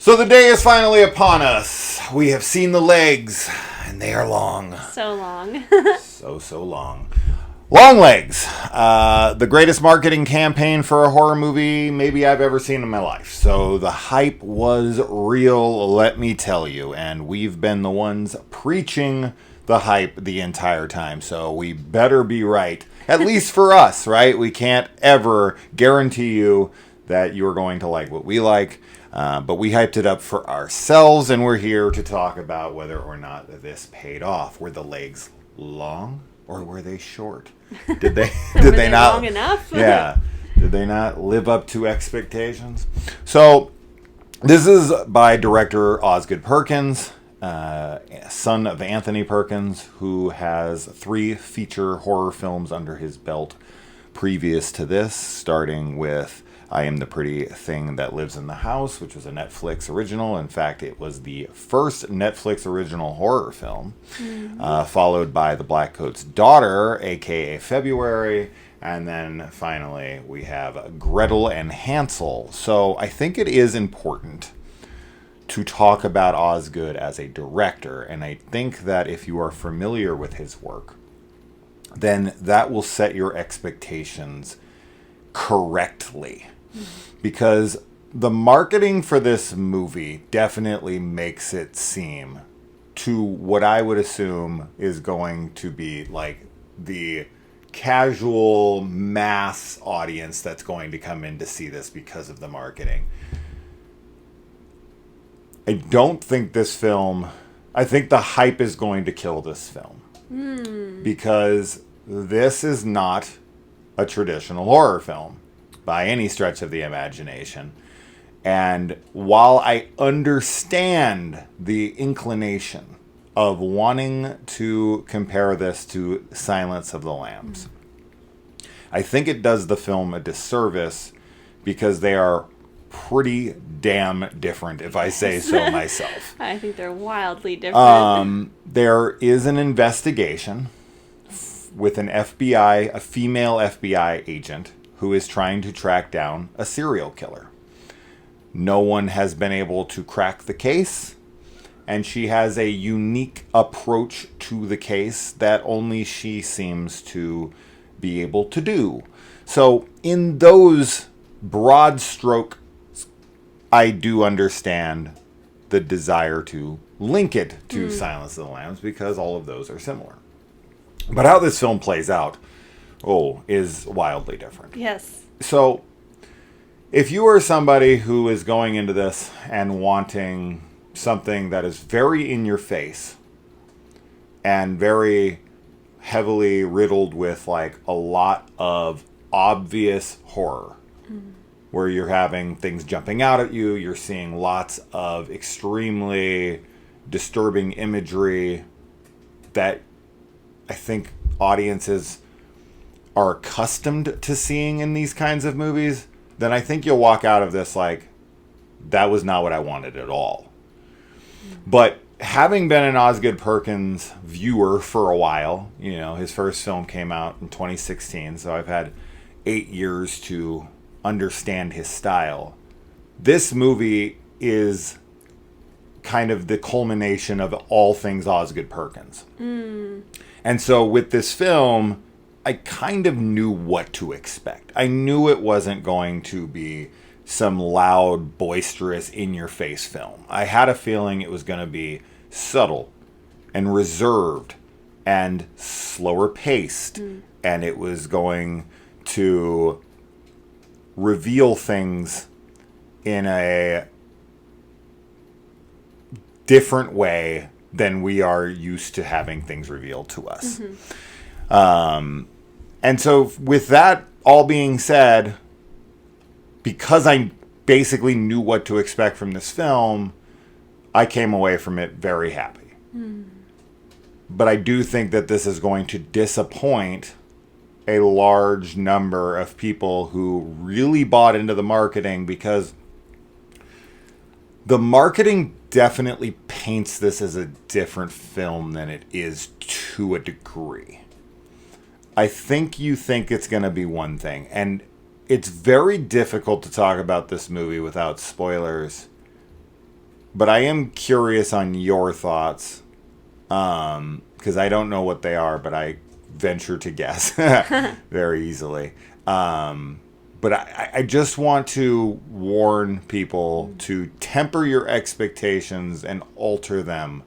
So the day is finally upon us. We have seen the legs, and they are long. So long. So long. Longlegs, the greatest marketing campaign for a horror movie maybe I've ever seen in my life. So the hype was real, let me tell you. And we've been the ones preaching the hype the entire time. So we better be right, at least for us, right? We can't ever guarantee you that you're going to like what we like. But we hyped it up for ourselves, and we're here to talk about whether or not this paid off. Were the legs long or were they short? Did they not long enough? Yeah. Did they not live up to expectations? So this is by director Osgood Perkins, son of Anthony Perkins, who has 3 feature horror films under his belt previous to this, starting with I Am the Pretty Thing That Lives in the House, which was a Netflix original. In fact, it was the first Netflix original horror film, followed by The Black Coat's Daughter, a.k.a. February, and then finally we have Gretel and Hansel. So I think it is important to talk about Osgood as a director, and I think that if you are familiar with his work, then that will set your expectations correctly. Because the marketing for this movie definitely makes it seem to what I would assume is going to be like the casual mass audience that's going to come in to see this because of the marketing. I don't think this film, I think the hype is going to kill this film. Because this is not a traditional horror film by any stretch of the imagination. And while I understand the inclination of wanting to compare this to Silence of the Lambs, I think it does the film a disservice because they are pretty damn different, if I say so myself. I think they're wildly different. There is an investigation with an FBI, a female FBI agent, who is trying to track down a serial killer. No one has been able to crack the case, and she has a unique approach to the case that only she seems to be able to do. So in those broad strokes, I do understand the desire to link it to Silence of the Lambs because all of those are similar. But how this film plays out, is wildly different. Yes. So, if you are somebody who is going into this and wanting something that is very in your face and very heavily riddled with like a lot of obvious horror, where you're having things jumping out at you, you're seeing lots of extremely disturbing imagery that I think audiences are accustomed to seeing in these kinds of movies, then I think you'll walk out of this like, that was not what I wanted at all. But having been an Osgood Perkins viewer for a while, his first film came out in 2016, so I've had 8 years to understand his style. This movie is kind of the culmination of all things Osgood Perkins. And so with this film, I kind of knew what to expect. I knew it wasn't going to be some loud, boisterous, in-your-face film. I had a feeling it was going to be subtle and reserved and slower paced. And it was going to reveal things in a different way than we are used to having things revealed to us. And so with that all being said, because I basically knew what to expect from this film, I came away from it very happy. But I do think that this is going to disappoint a large number of people who really bought into the marketing, because the marketing definitely paints this as a different film than it is to a degree. I think you think it's going to be one thing, and it's very difficult to talk about this movie without spoilers But I am curious on your thoughts, because I don't know what they are, but I venture to guess very easily. But I just want to warn people to temper your expectations and alter them.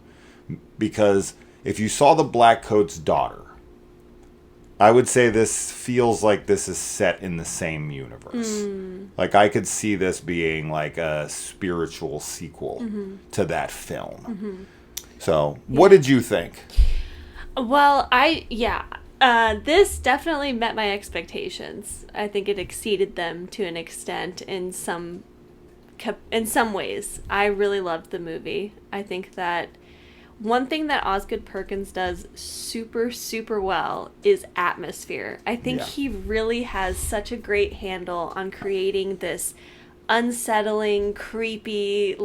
Because if you saw The Black Coat's Daughter, I would say this feels like this is set in the same universe. Like, I could see this being like a spiritual sequel to that film. So, what did you think? Well, this definitely met my expectations. I think it exceeded them to an extent in some ways. I really loved the movie. I think that one thing that Osgood Perkins does super, super well is atmosphere. I think he really has such a great handle on creating this unsettling, creepy,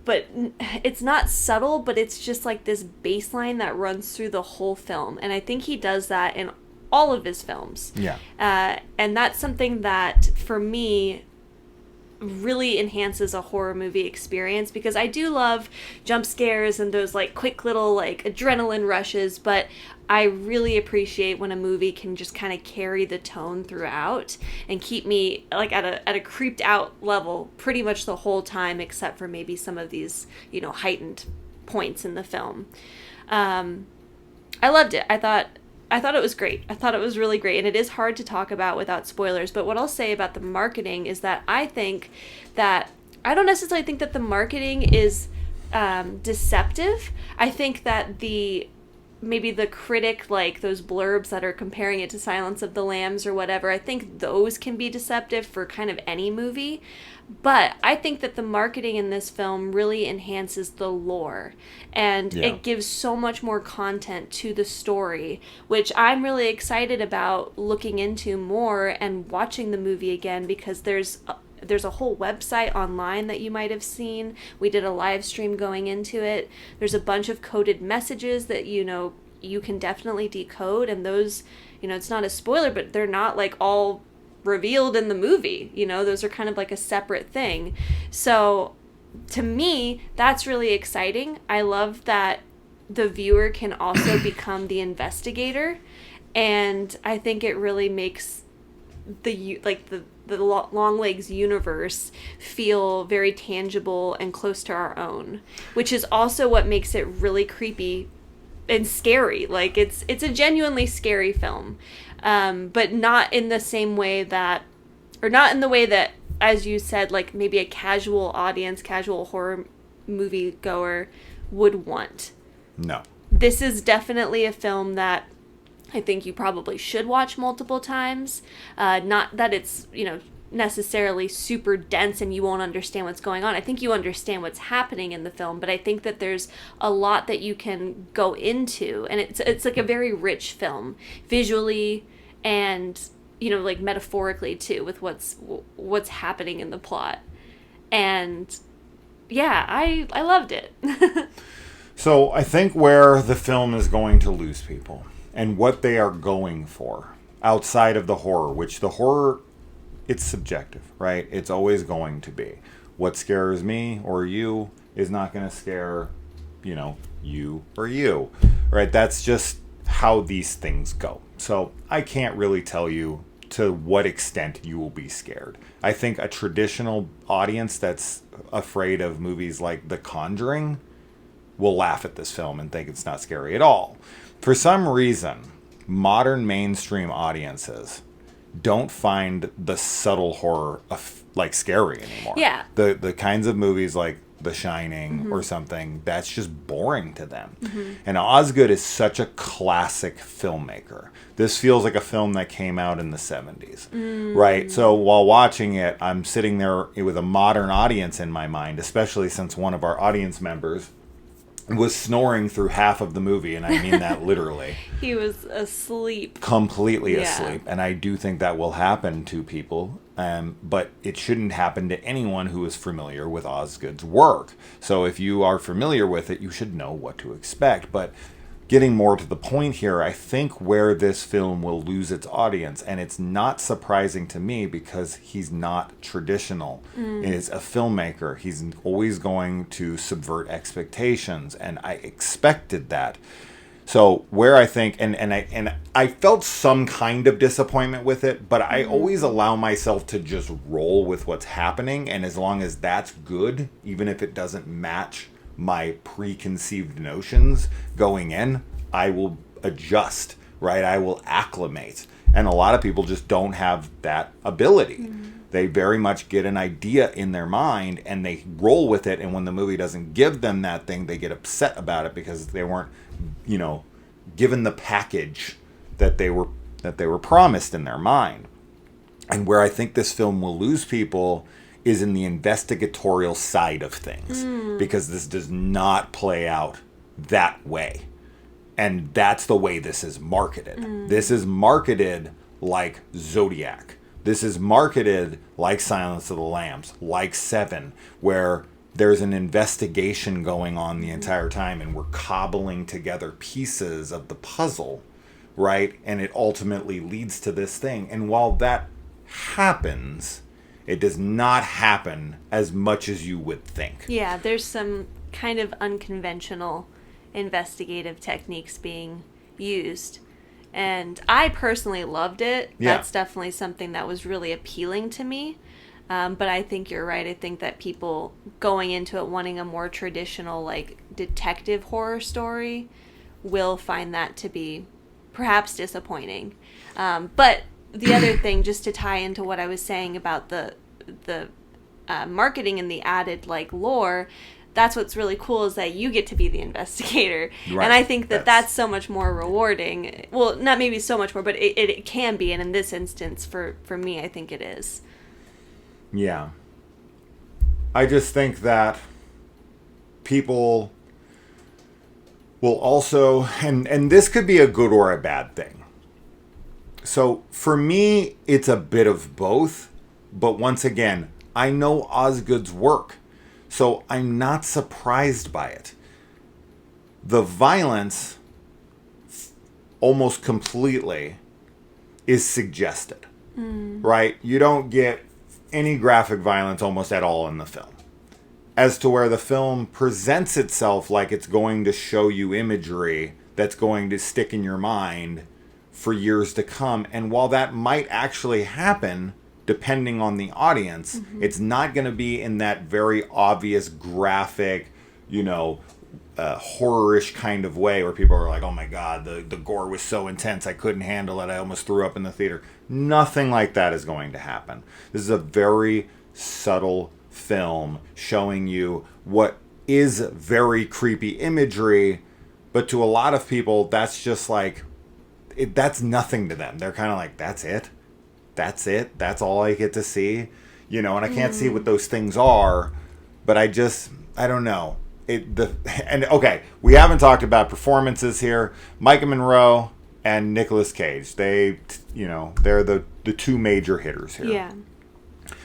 but it's not subtle, but it's just like this baseline that runs through the whole film. And I think he does that in all of his films. Yeah. And that's something that, for me, really enhances a horror movie experience, because I do love jump scares and those like quick little like adrenaline rushes, but I really appreciate when a movie can just kind of carry the tone throughout and keep me like at a creeped out level pretty much the whole time, except for maybe some of these, heightened points in the film. I loved it. I thought it was great. I thought it was really great. And it is hard to talk about without spoilers. But what I'll say about the marketing is that I don't necessarily think that the marketing is deceptive. I think that maybe the critic, like those blurbs that are comparing it to Silence of the Lambs or whatever, I think those can be deceptive for kind of any movie. But I think that the marketing in this film really enhances the lore, and it gives so much more content to the story, which I'm really excited about looking into more and watching the movie again, because there's a whole website online that you might have seen. We did a live stream going into it. There's a bunch of coded messages that, you can definitely decode, and those, it's not a spoiler, but they're not like all revealed in the movie. Those are kind of like a separate thing. So to me, that's really exciting. I love that the viewer can also become the investigator, and I think it really makes the Longlegs universe feel very tangible and close to our own, which is also what makes it really creepy and scary. Like, it's a genuinely scary film, but not in the same way that, or not in the way that, as you said, like maybe a casual audience, casual horror movie goer would want. No. This is definitely a film that I think you probably should watch multiple times. Not that it's, necessarily super dense and you won't understand what's going on. I think you understand what's happening in the film, but I think that there's a lot that you can go into, and it's like a very rich film visually and, like metaphorically too, with what's happening in the plot. And yeah, I loved it. So I think where the film is going to lose people and what they are going for outside of the horror, which the horror, it's subjective, right? It's always going to be. What scares me or you is not going to scare, you or you, right? That's just how these things go. So I can't really tell you to what extent you will be scared. I think a traditional audience that's afraid of movies like The Conjuring will laugh at this film and think it's not scary at all. For some reason, modern mainstream audiences don't find the subtle horror like scary anymore. Yeah. The kinds of movies like The Shining or something, that's just boring to them. And Osgood is such a classic filmmaker. This feels like a film that came out in the 70s, right? So while watching it, I'm sitting there with a modern audience in my mind, especially since one of our audience members was snoring through half of the movie, and I mean that literally. He was asleep. Completely asleep. And I do think that will happen to people, but it shouldn't happen to anyone who is familiar with Osgood's work. So if you are familiar with it, you should know what to expect. But getting more to the point here, I think where this film will lose its audience, and it's not surprising to me because he's not traditional. He's a filmmaker. He's always going to subvert expectations, and I expected that. So where I think, and I felt some kind of disappointment with it, but I always allow myself to just roll with what's happening, and as long as that's good, even if it doesn't match my preconceived notions going in, I will adjust, right? I will acclimate. And a lot of people just don't have that ability. They very much get an idea in their mind and they roll with it. And when the movie doesn't give them that thing, they get upset about it because they weren't, given the package that they were promised in their mind. And where I think this film will lose people is in the investigatorial side of things, because this does not play out that way. And that's the way this is marketed. This is marketed like Zodiac. This is marketed like Silence of the Lambs, like Seven, where there's an investigation going on the entire time and we're cobbling together pieces of the puzzle, right? And it ultimately leads to this thing. And while that happens, it does not happen as much as you would think. Yeah, there's some kind of unconventional investigative techniques being used. And I personally loved it. Yeah. That's definitely something that was really appealing to me. But I think you're right. I think that people going into it wanting a more traditional, like, detective horror story will find that to be perhaps disappointing. But the other thing, just to tie into what I was saying about the marketing and the added, like, lore, that's what's really cool is that you get to be the investigator. Right. And I think that's so much more rewarding. Well, not maybe so much more, but it can be. And in this instance, for me, I think it is. Yeah. I just think that people will also, and this could be a good or a bad thing. So for me, it's a bit of both. But once again, I know Osgood's work. So I'm not surprised by it. The violence almost completely is suggested, right? You don't get any graphic violence almost at all in the film. As to where the film presents itself like it's going to show you imagery that's going to stick in your mind for years to come. And while that might actually happen, depending on the audience, it's not going to be in that very obvious graphic, horror-ish kind of way where people are like, oh my God, the gore was so intense, I couldn't handle it, I almost threw up in the theater. Nothing like that is going to happen. This is a very subtle film showing you what is very creepy imagery, but to a lot of people, that's just like, that's nothing to them. They're kind of like, that's it? That's it? That's all I get to see? And I can't see what those things are, but I don't know. Okay, we haven't talked about performances here. Micah Monroe and Nicolas Cage. They're the two major hitters here. Yeah.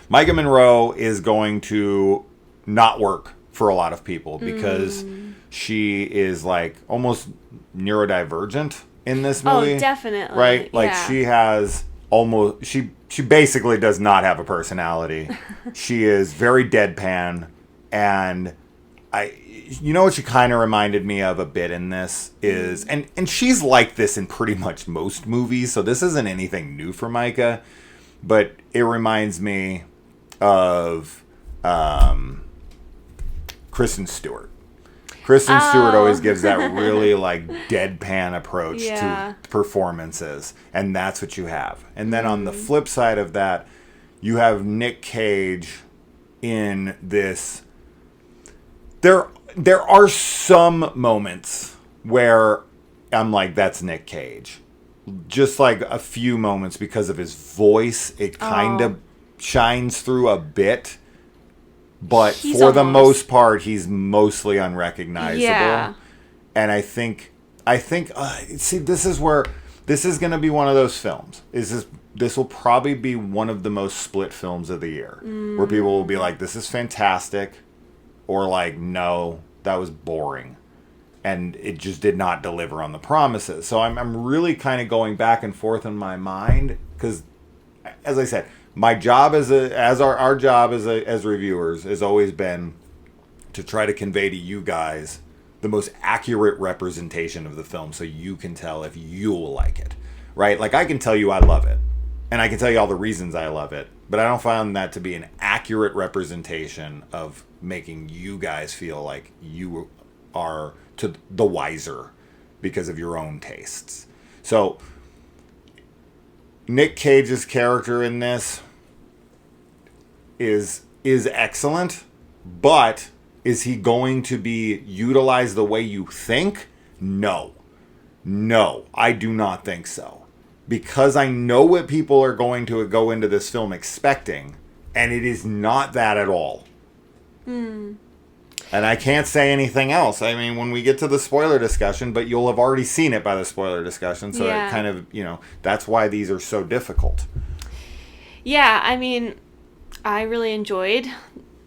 Micah Monroe is going to not work for a lot of people because she is like almost neurodivergent in this movie. Oh, definitely. Right? Like she has almost she basically does not have a personality. She is very deadpan, and what she kind of reminded me of a bit in this is, and she's like this in pretty much most movies, so this isn't anything new for Micah, but it reminds me of Kristen Stewart. Kristen Stewart always gives that really like deadpan approach to performances, and that's what you have. And then on the flip side of that, you have Nick Cage in this. There are some moments where I'm like, that's Nick Cage. Just like a few moments because of his voice, it kind of shines through a bit. But for the most part, he's mostly unrecognizable. Yeah. And I think, see, this is going to be one of those films. This will probably be one of the most split films of the year. Where people will be like, this is fantastic. Or like, no, that was boring. and it just did not deliver on the promises. So I'm really kind of going back and forth in my mind because, as I said, my job our job as reviewers has always been to try to convey to you guys the most accurate representation of the film so you can tell if you will like it, right? Like, I can tell you I love it, and I can tell you all the reasons I love it, but I don't find that to be an accurate representation of making you guys feel like you are to the wiser because of your own tastes. So Nick Cage's character in this is excellent, but is he going to be utilized the way you think? No, I do not think so, because I know what people are going to go into this film expecting, and it is not that at all. And I can't say anything else. I mean, when we get to the spoiler discussion, but you'll have already seen it by the spoiler discussion, so it kind of, that's why these are so difficult. Yeah, I mean, I really enjoyed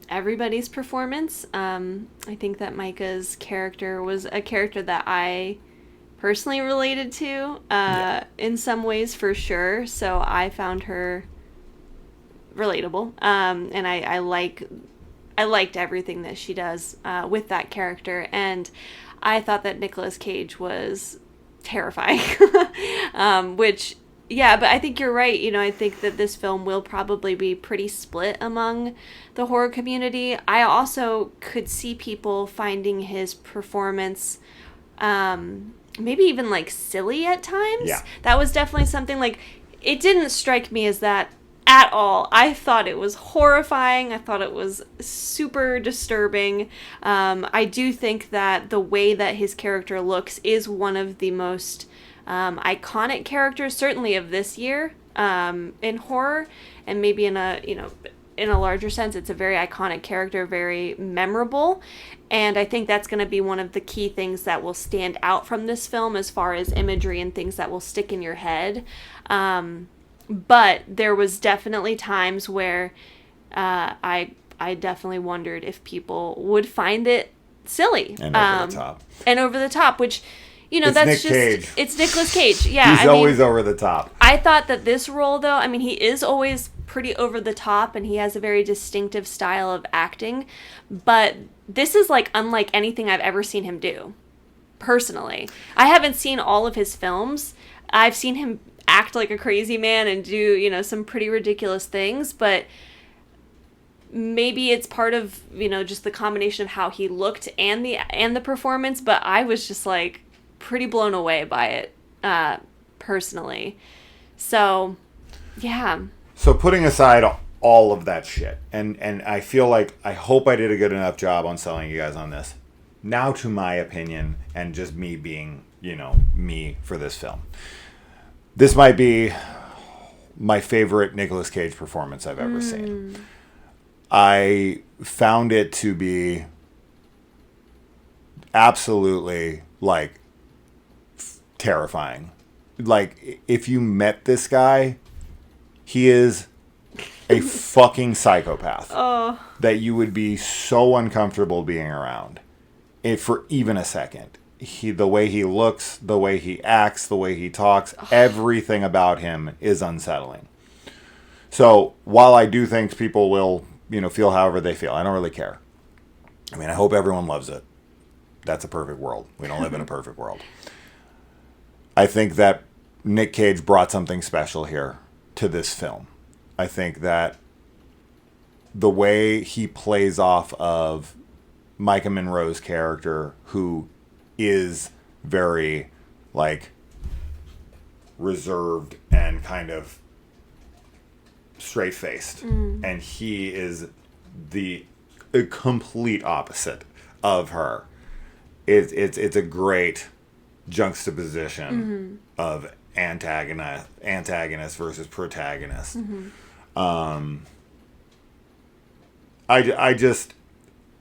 everybody's performance. I think that Micah's character was a character that I personally related to in some ways, for sure. So I found her relatable, and I liked everything that she does with that character, and I thought that Nicolas Cage was terrifying. But I think you're right. I think that this film will probably be pretty split among the horror community. I also could see people finding his performance maybe even like silly at times. Yeah. That was definitely something, like, it didn't strike me as that at all. I thought it was horrifying. I thought it was super disturbing. I do think that the way that his character looks is one of the most iconic characters, certainly of this year, in horror, and maybe in a larger sense, it's a very iconic character, very memorable, and I think that's going to be one of the key things that will stand out from this film as far as imagery and things that will stick in your head. But there was definitely times where I definitely wondered if people would find it silly and over the top. And over the top, which, it's that's Nick just Cage. It's Nicolas Cage. Yeah, He's always over the top. I thought that this role, though, I mean, he is always pretty over the top, and he has a very distinctive style of acting, but this is like unlike anything I've ever seen him do. Personally, I haven't seen all of his films. I've seen him act like a crazy man and do, some pretty ridiculous things, but maybe it's part of, just the combination of how he looked and the performance, but I was just like pretty blown away by it, personally. So, yeah. So putting aside all of that shit, and I feel like, I hope I did a good enough job on selling you guys on this. Now to my opinion, and just me being, me for this film. This might be my favorite Nicolas Cage performance I've ever seen. I found it to be absolutely, like, terrifying. Like, if you met this guy, he is a fucking psychopath. Oh. That you would be so uncomfortable being around for even a second. The way he looks, the way he acts, the way he talks, everything about him is unsettling. So while I do think people will, feel however they feel, I don't really care. I mean, I hope everyone loves it. That's a perfect world. We don't live in a perfect world. I think that Nick Cage brought something special here to this film. I think that the way he plays off of Micah Monroe's character, who is very, like, reserved and kind of straight-faced. And he is the complete opposite of her. It's a great juxtaposition of antagonist versus protagonist.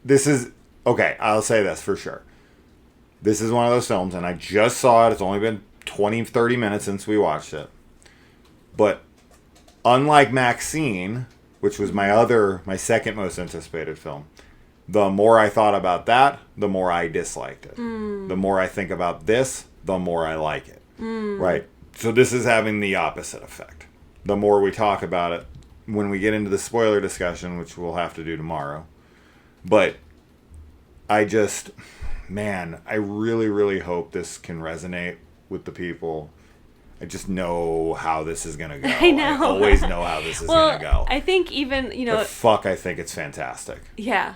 This is, okay, I'll say this for sure. This is one of those films, and I just saw it. It's only been 20, 30 minutes since we watched it. But unlike Maxine, which was my second most anticipated film, The more I thought about that, the more I disliked it. The more I think about this, the more I like it. Right? So this is having the opposite effect. The more we talk about it, when we get into the spoiler discussion, which we'll have to do tomorrow. But I just, man, I really, really hope this can resonate with the people. I just know how this is going to go. I know. I always know how this is going to go. I think even, But fuck, I think it's fantastic. Yeah.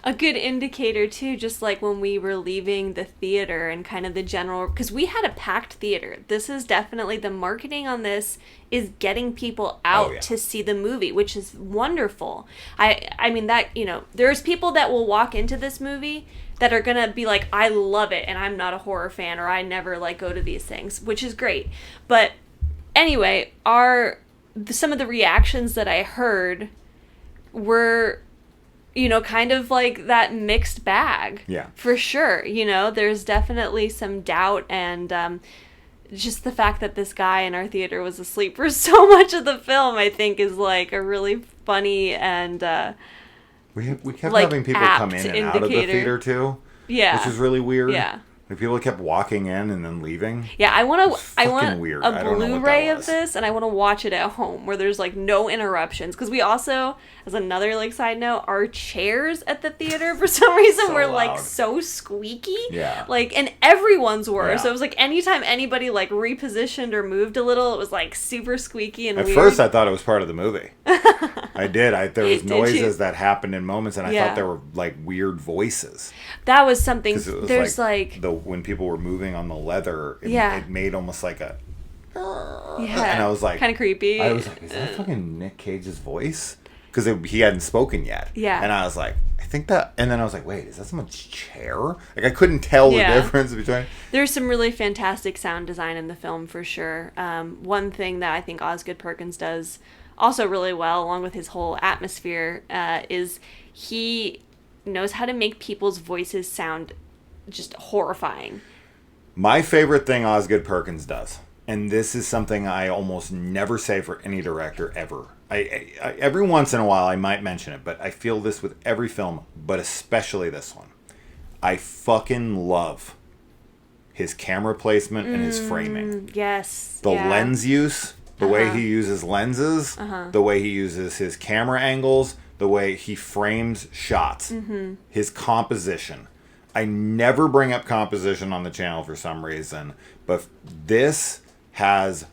A good indicator, too, just like when we were leaving the theater and kind of the general... Because we had a packed theater. This is definitely... The marketing on this is getting people out to see the movie, which is wonderful. I mean, that, there's people that will walk into this movie that are going to be like, I love it, and I'm not a horror fan, or I never, go to these things, which is great. But anyway, some of the reactions that I heard were... kind of like that mixed bag. Yeah. For sure. There's definitely some doubt, and just the fact that this guy in our theater was asleep for so much of the film, I think, is like a really funny and we kept having people come in and out of the theater too. Yeah. Which is really weird. Yeah. Like people kept walking in and then leaving. Yeah, I want weird. a Blu-ray of this, and I want to watch it at home where there's no interruptions. Because we also, as another side note, our chairs at the theater for some reason were loud. so squeaky. Yeah. And everyone's were. Yeah. So it was anytime anybody repositioned or moved a little, it was super squeaky and At weird. first, I thought it was part of the movie. I did. There was Did noises you? that happened in moments, and I thought there were weird voices. That was something. It was there's when people were moving on the leather, it made almost like a. Yeah. And I was like, kind of creepy. I was like, is that fucking Nick Cage's voice? Because he hadn't spoken yet. Yeah. And I was like, I think that. And then I was like, wait, is that someone's chair? I couldn't tell the difference between. There's some really fantastic sound design in the film for sure. One thing that I think Osgood Perkins does also really well, along with his whole atmosphere, is he knows how to make people's voices sound just horrifying. My favorite thing Osgood Perkins does, and this is something I almost never say for any director ever. I every once in a while I might mention it, but I feel this with every film, but especially this one. I fucking love his camera placement and his framing. Yes. The lens use, the way he uses lenses, the way he uses his camera angles, the way he frames shots, his composition. I never bring up composition on the channel for some reason, but this has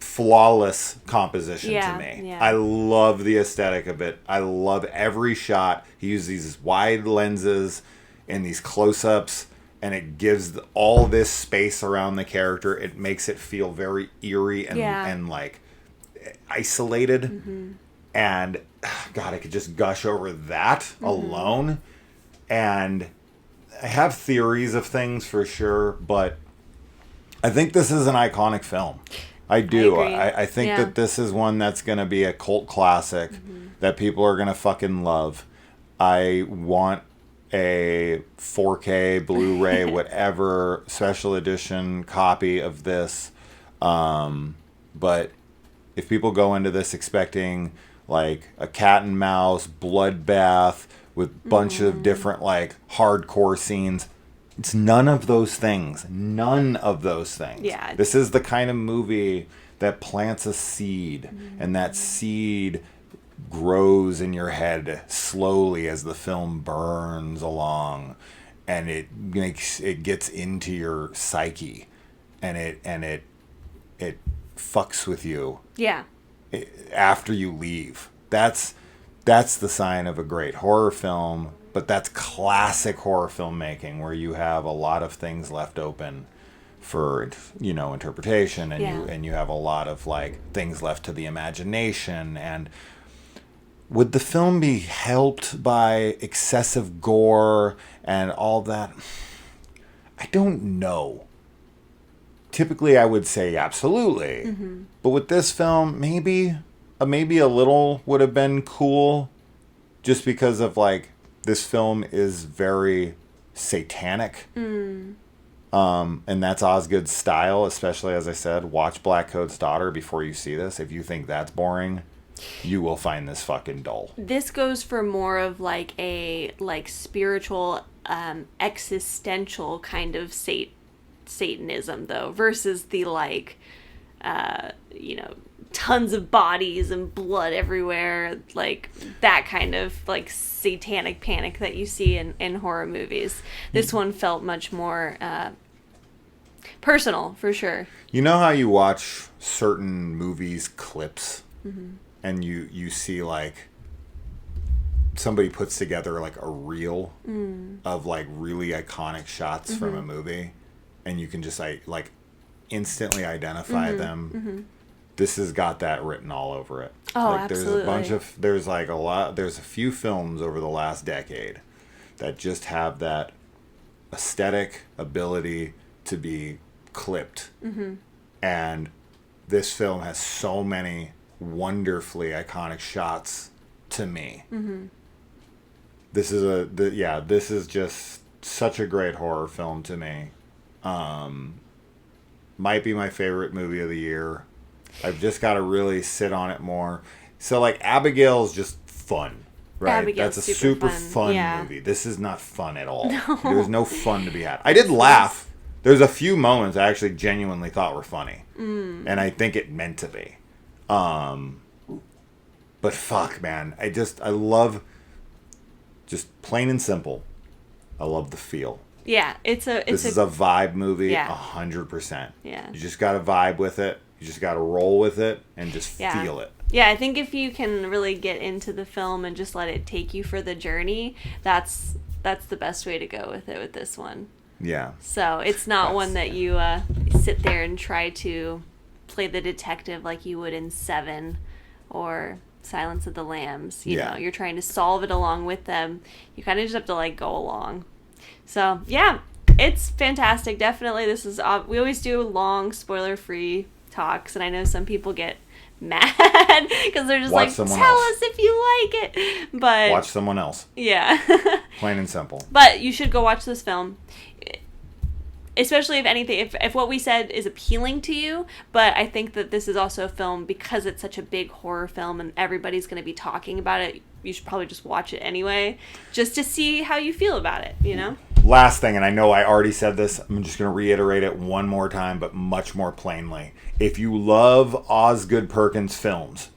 flawless composition to me. Yeah. I love the aesthetic of it. I love every shot. He uses these wide lenses and these close-ups, and it gives all this space around the character. It makes it feel very eerie and isolated. And God, I could just gush over that alone. And I have theories of things for sure, but I think this is an iconic film. I do. I think that this is one that's going to be a cult classic that people are going to fucking love. I want a 4K, Blu-ray, whatever special edition copy of this. But if people go into this expecting a cat and mouse bloodbath with bunch of different hardcore scenes, it's none of those things. None of those things. Yeah. This is the kind of movie that plants a seed, and that seed grows in your head slowly as the film burns along, and it gets into your psyche, and it fucks with you. Yeah. After you leave. That's the sign of a great horror film, but that's classic horror filmmaking where you have a lot of things left open for interpretation, and you have a lot of things left to the imagination. And would the film be helped by excessive gore and all that? I don't know. Typically I would say absolutely. But with this film, maybe a little would have been cool, just because of this film is very satanic. And that's Osgood's style, especially, as I said, watch Black Coat's Daughter before you see this. If you think that's boring, you will find this fucking dull. This goes for more of like a spiritual, existential kind of Satanism, though, versus the tons of bodies and blood everywhere, like that kind of like satanic panic that you see in horror movies. This one felt much more personal, for sure. You know how you watch certain movies clips, and you see like somebody puts together like a reel of like really iconic shots from a movie, and you can just like instantly identify them. This has got that written all over it. Oh, like, absolutely. There's a few films over the last decade that just have that aesthetic ability to be clipped. And this film has so many wonderfully iconic shots to me. This is just such a great horror film to me. Might be my favorite movie of the year. I've just got to really sit on it more. So, like, Abigail's just fun, right? Abigail's That's a super fun yeah. movie. This is not fun at all. No. There's no fun to be had. I did laugh. There's a few moments I actually genuinely thought were funny. And I think it meant to be. But fuck, man. I love, just plain and simple, I love the feel. Yeah, this is a vibe movie, yeah. 100%. Yeah. You just got to vibe with it. You just got to roll with it and just feel it. Yeah, I think if you can really get into the film and just let it take you for the journey, that's the best way to go with it with this one. Yeah. So it's not one that you sit there and try to play the detective like you would in Seven or Silence of the Lambs. You know, you're trying to solve it along with them. You kind of just have to like go along. So yeah, it's fantastic. Definitely, this is we always do long spoiler-free talks, and I know some people get mad because they're just like, tell us if you like it, but watch someone else. Yeah. Plain and simple. But you should go watch this film, especially if what we said is appealing to you. But I think that this is also a film, because it's such a big horror film and everybody's going to be talking about it, you should probably just watch it anyway, just to see how you feel about it, you know? Last thing, and I know I already said this, I'm just going to reiterate it one more time, but much more plainly. If you love Osgood Perkins films,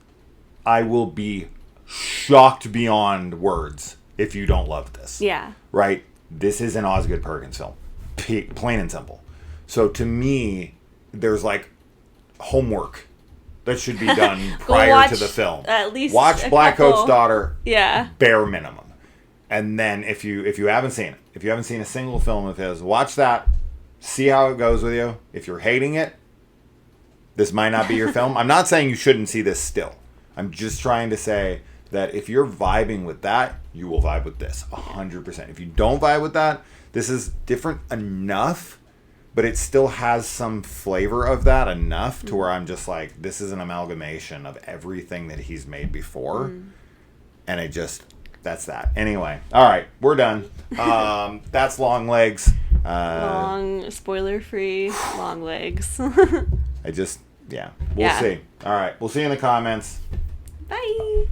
I will be shocked beyond words if you don't love this. Yeah. Right? This is an Osgood Perkins film. Plain and simple. So to me, there's like homework that should be done prior to the film. At least watch Blackcoat's Daughter. Yeah. Bare minimum. And then if you haven't seen it, if you haven't seen a single film of his, watch that. See how it goes with you. If you're hating it, this might not be your film. I'm not saying you shouldn't see this still. I'm just trying to say that if you're vibing with that, you will vibe with this 100%. If you don't vibe with that, this is different enough, but it still has some flavor of that enough to where I'm just like, this is an amalgamation of everything that he's made before. And that's that. Anyway, all right, we're done. That's Longlegs. Long, spoiler-free Longlegs. We'll see. All right, we'll see you in the comments. Bye.